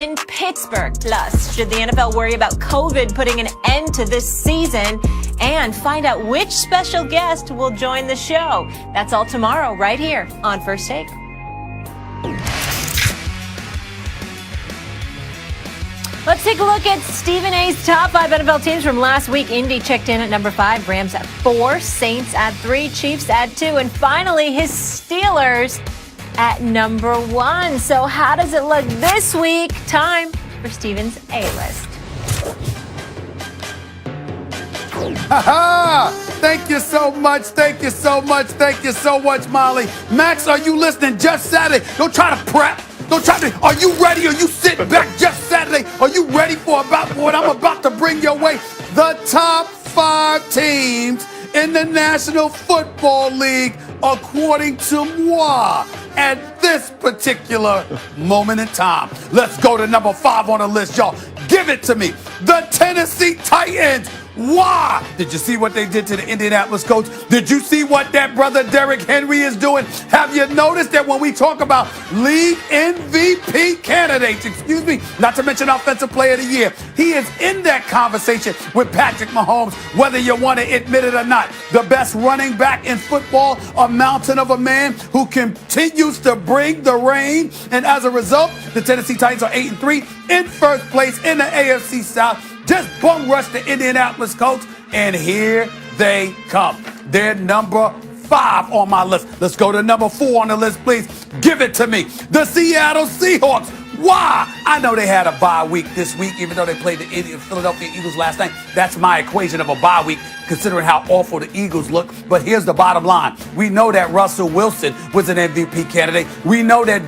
in Pittsburgh. Plus, should the NFL worry about COVID putting an end to this season? And find out which special guest will join the show. That's all tomorrow right here on First Take. Let's take a look at Stephen A's top 5 NFL teams from last week. Indy checked in at number 5, Rams at 4, Saints at 3, Chiefs at 2, and finally his Steelers at number 1. So how does it look this week? Time for Stephen's A-list. Thank you so much. Thank you so much. Thank you so much, Molly. Max, are you listening? Just Saturday. Don't try to prep. Don't try to. Are you ready? Are you sitting back? Just Saturday. Are you ready for what I'm about to bring your way? The top 5 teams in the National Football League, according to moi, at this particular moment in time. Let's go to number 5 on the list, y'all. Give it to me. The Tennessee Titans. Why? Did you see what they did to the Indianapolis Colts? Did you see what that brother Derrick Henry is doing? Have you noticed that when we talk about league MVP candidates, not to mention Offensive Player of the Year, he is in that conversation with Patrick Mahomes, whether you want to admit it or not. The best running back in football, a mountain of a man who continues to bring the rain. And as a result, the Tennessee Titans are 8-3 in first place in the AFC South. Just bum rush the Indianapolis Colts, and here they come. They're number 5 on my list. Let's go to number 4 on the list, please. Give it to me. The Seattle Seahawks. Why? I know they had a bye week this week, even though they played the Philadelphia Eagles last night. That's my equation of a bye week, considering how awful the Eagles look. But here's the bottom line. We know that Russell Wilson was an MVP candidate. We know that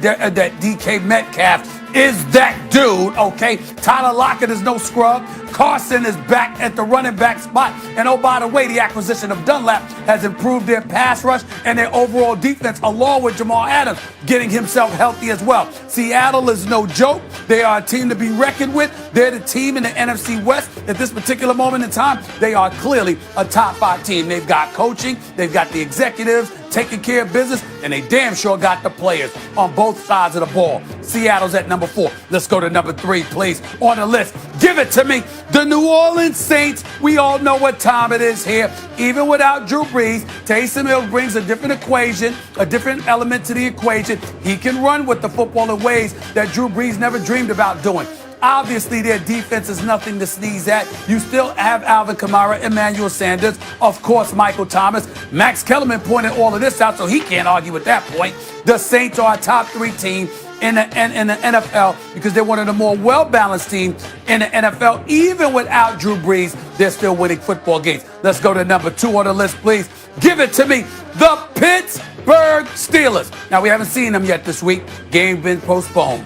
DK Metcalf is that dude, okay? Tyler Lockett is no scrub. Carson is back at the running back spot. And oh, by the way, the acquisition of Dunlap has improved their pass rush and their overall defense, along with Jamal Adams getting himself healthy as well. Seattle is no joke. They are a team to be reckoned with. They're the team in the NFC West. At this particular moment in time, they are clearly a top 5 team. They've got coaching, they've got the executives taking care of business, and they damn sure got the players on both sides of the ball. Seattle's at number 4. Let's go to number 3, please, on the list. Give it to me. The New Orleans Saints. We all know what time it is here. Even without Drew Brees, Taysom Hill brings a different equation, a different element to the equation. He can run with the football in ways that Drew Brees never dreamed about doing. Obviously, their defense is nothing to sneeze at. You still have Alvin Kamara, Emmanuel Sanders, of course, Michael Thomas. Max Kellerman pointed all of this out, so he can't argue with that point. The Saints are a top 3 team in the NFL because they're one of the more well-balanced teams in the NFL. Even without Drew Brees, they're still winning football games. Let's go to number 2 on the list, please. Give it to me. The Pittsburgh Steelers. Now, we haven't seen them yet this week. Game been postponed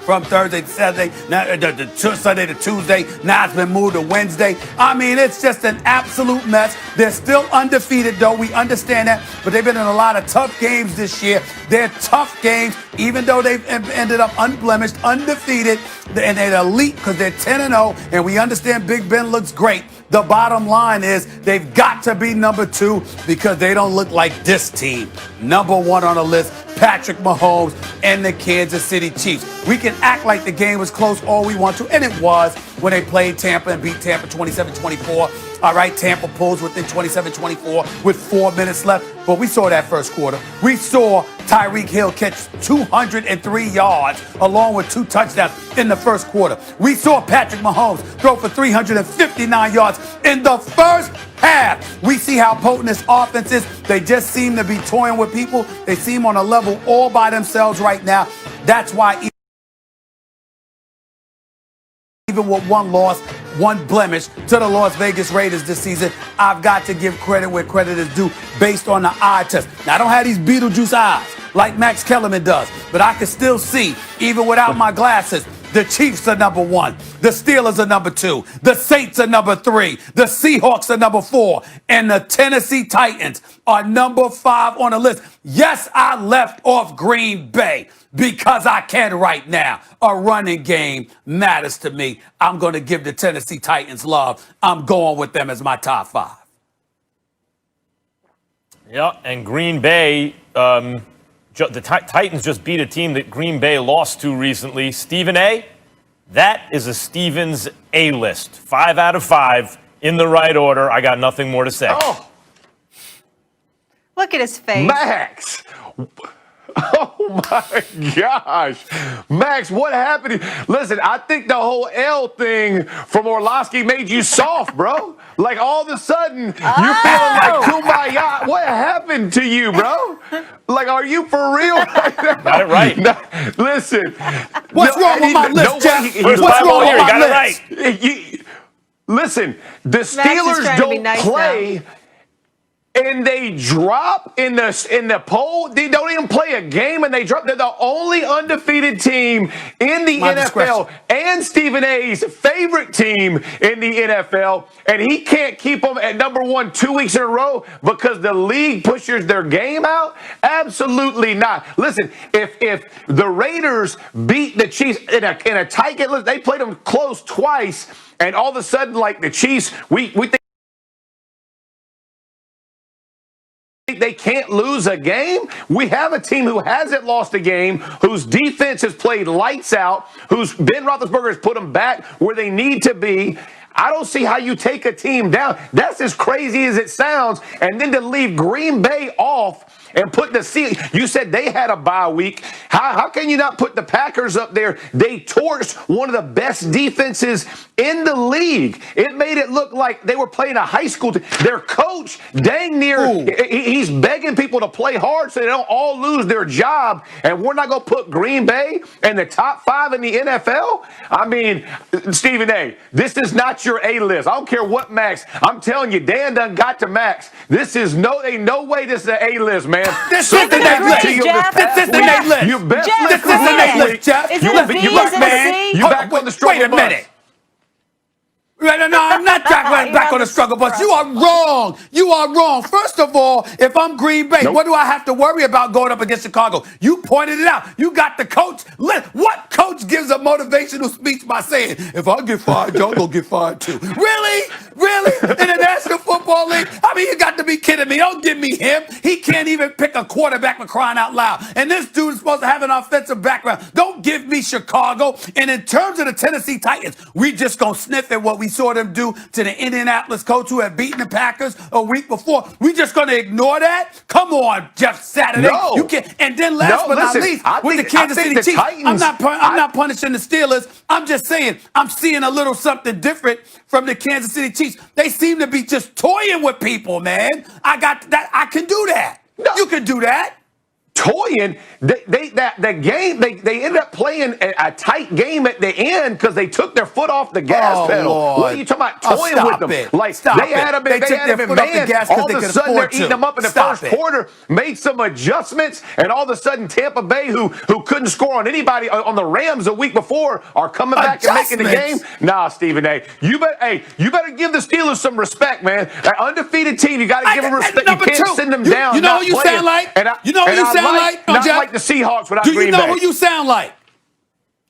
from Thursday to Saturday, Sunday to Tuesday. Now it's been moved to Wednesday. I mean, it's just an absolute mess. They're still undefeated, though. We understand that. But they've been in a lot of tough games this year. They're tough games, even though they've ended up unblemished, undefeated, and they're elite because they're 10-0. And we understand Big Ben looks great. The bottom line is they've got to be number 2 because they don't look like this team. Number 1 on the list, Patrick Mahomes and the Kansas City Chiefs. We can act like the game was close all we want to, and it was when they played Tampa and beat Tampa 27-24. All right, Tampa pulls within 27-24 with 4 minutes left. But we saw that first quarter. We saw Tyreek Hill catch 203 yards along with 2 touchdowns in the first quarter. We saw Patrick Mahomes throw for 359 yards in the first half. We see how potent this offense is. They just seem to be toying with people. They seem on a level all by themselves right now. That's why even with 1 loss, 1 blemish to the Las Vegas Raiders this season, I've got to give credit where credit is due based on the eye test. Now, I don't have these Beetlejuice eyes like Max Kellerman does, but I can still see, even without my glasses, the Chiefs are number 1. The Steelers are number 2. The Saints are number 3. The Seahawks are number 4. And the Tennessee Titans are number 5 on the list. Yes, I left off Green Bay because I can right now. A running game matters to me. I'm going to give the Tennessee Titans love. I'm going with them as my top 5. Yeah, and Green Bay, the Titans just beat a team that Green Bay lost to recently. Stephen A., That is a Stevens A-list. 5 out of 5 in the right order. I got nothing more to say. Oh, Look at his face. Max. Oh my gosh. Max, what happened? Listen, I think the whole L thing from Orlovsky made you soft, bro. Like all of a sudden, you're feeling like kumbaya. What happened to you, bro? Like, are you for real? Got it right. Listen. What's wrong with my list, Jeff? First What's time wrong all with year, you my got list? it right. Listen, the is Steelers trying to be don't nice play. now. And they drop in the poll. They don't even play a game, and they drop. They're the only undefeated team in the My NFL, discretion. and Stephen A's favorite team in the NFL. And he can't keep them at number 1 2 weeks in a row because the league pushes their game out. Absolutely not. Listen, if the Raiders beat the Chiefs in a tight game, they played them close twice, and all of a sudden, like the Chiefs, we think they can't lose a game. We have a team who hasn't lost a game, whose defense has played lights out, whose Ben Roethlisberger has put them back where they need to be. I don't see how you take a team down. That's as crazy as it sounds. And then to leave Green Bay off and put the you said they had a bye week. How can you not put the Packers up there? They torched one of the best defenses in the league. It made it look like they were playing a high school team. Their coach, dang near, he's begging people to play hard so they don't all lose their job. And we're not going to put Green Bay in the top 5 in the NFL? I mean, Stephen A., this is not your A-list. I don't care what Max. I'm telling you, Dan done got to Max. This is no way this is an A-list, man. This is the A-list, Jeff. This is the A-list. You best Jeff, list this is the A-list, Jeff. Is You it a back- B? you Is back- it man. a C? You back on the struggle Wait a bus. minute. No, I'm not back on the struggle bus. You are wrong. You are wrong. First of all, if I'm Green Bay, Nope. what do I have to worry about going up against Chicago? You pointed it out. You got the coach. What coach gives a motivational speech by saying, if I get fired, y'all gonna get fired too? Really? Really? In the National Football League? I mean, you got to be kidding me. Don't give me him. He can't even pick a quarterback for crying out loud. And this dude is supposed to have an offensive background. Don't give me Chicago. And in terms of the Tennessee Titans, we just gonna sniff at what we saw them do to the Indianapolis Colts who had beaten the Packers a week before. We just gonna ignore that? Come on, Jeff Saturday. No. You can't. And then last but not least, with the Kansas City Chiefs, I'm not punishing the Steelers. I'm just saying I'm seeing a little something different from the Kansas City Chiefs. They seem to be just toying with people, man. I got that. I can do that. No. You can do that. Toying, the game, they ended up playing a tight game at the end because they took their foot off the gas pedal. Lord. What are you talking about toying Stop with them? it. Like Stop they it. had them, They took had their them in foot off the man. gas 'cause All they of a could sudden they're afford eating to. them up in the Stop first it. quarter, made some adjustments, and all of a sudden Tampa Bay, who couldn't score on anybody on the Rams a week before, are coming back and making the game. Adjustments? Nah, Stephen A. You better give the Steelers some respect, man. An undefeated team, you got to give them respect. You can't send them down. You know not who you playing. sound like? And You know who you I sound like? Not Jeff? like the Seahawks without Do you Green know Bay. who you sound like?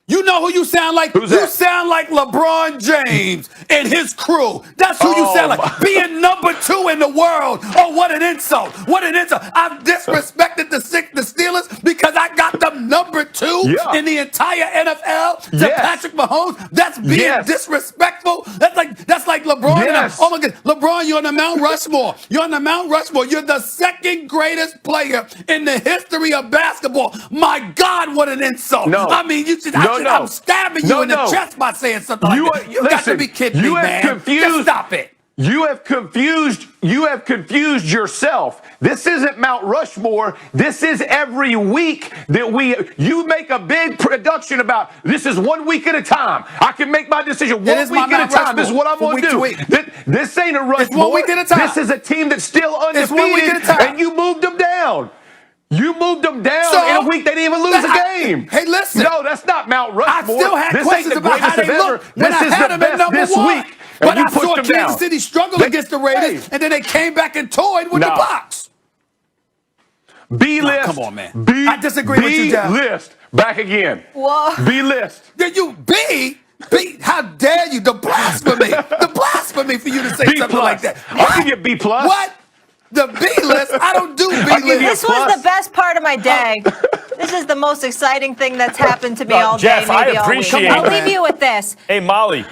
You know who you sound like? Who's you that? sound like LeBron James and his crew. That's who you sound like. Being number 2 in the world. Oh, what an insult. What an insult. I've disrespected the Steelers because I got them number 2 Yeah. in the entire NFL to Yes. Patrick Mahomes. That's being Yes. disrespectful. That's like LeBron. Yes. Oh my God. LeBron, you're on the Mount Rushmore. You're on the Mount Rushmore. You're the second greatest player in the history of basketball. My God, what an insult. No. I mean, I'm stabbing you in the chest by saying something like that. You got to listen, be kidding me, you have man. confused- Just stop it. You have confused yourself. This isn't Mount Rushmore. This is every week that you make a big production about this is 1 week at a time. I can make my decision one is week my at a Mount time. This is what I'm Rushmore, going to from do. week to week. This ain't a Rushmore. It's 1 week at a time. This is a team that's still It's 1 week undefeated, at a time. and you moved them down. You moved them down So, in a week. They didn't even lose a game. Hey, listen. No, that's not Mount Rushmore. I still had this questions ain't the about how greatest they of ever. look when This I is had the them at best number this 1. week. And But you I pushed saw them Kansas down. City struggle against the Raiders, Hey. and then they came back and toyed with the No. Bucs. B list. come on, man. B, I disagree with you, Jeff. B list. Back again. Whoa. B list. Did you B? How dare you? The blasphemy. The blasphemy for you to say B something plus. like that. I'll give you a B plus. What? The B list? I don't do B I'll give you a list. This was plus. the best part of my day. This is the most exciting thing that's happened to me all day, Jeff, I maybe all week. appreciate I'll it. leave you with this. Hey, Molly.